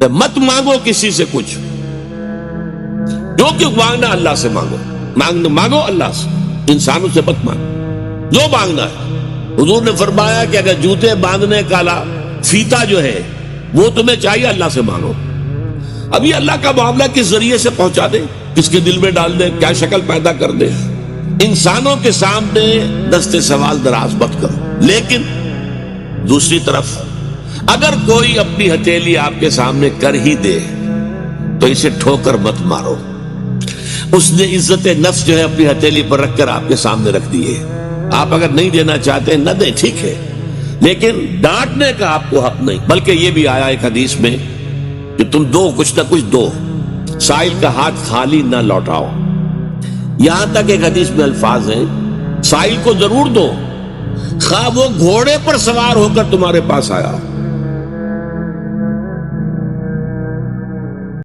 مت مانگو کسی سے کچھ، جو کہ مانگنا اللہ سے مانگو، مانگو اللہ سے، انسانوں سے مت مانگو جو مانگنا ہے۔ حضور نے فرمایا کہ اگر جوتے باندھنے کا فیتا جو ہے وہ تمہیں چاہیے، اللہ سے مانگو۔ ابھی اللہ کا معاملہ کس ذریعے سے پہنچا دے، کس کے دل میں ڈال دے، کیا شکل پیدا کر دے، انسانوں کے سامنے دستے سوال دراز مت کرو۔ لیکن دوسری طرف اگر کوئی اپنی ہتھیلی آپ کے سامنے کر ہی دے تو اسے ٹھوکر مت مارو۔ اس نے عزت نفس جو ہے اپنی ہتھیلی پر رکھ کر آپ کے سامنے رکھ دی ہے۔ آپ اگر نہیں دینا چاہتے نہ دیں، ٹھیک ہے، لیکن ڈانٹنے کا آپ کو حق نہیں۔ بلکہ یہ بھی آیا ایک حدیث میں کہ تم دو، کچھ نہ کچھ دو، سائل کا ہاتھ خالی نہ لوٹاؤ۔ یہاں تک ایک حدیث میں الفاظ ہیں سائل کو ضرور دو، خواہ وہ گھوڑے پر سوار ہو کر تمہارے پاس آیا۔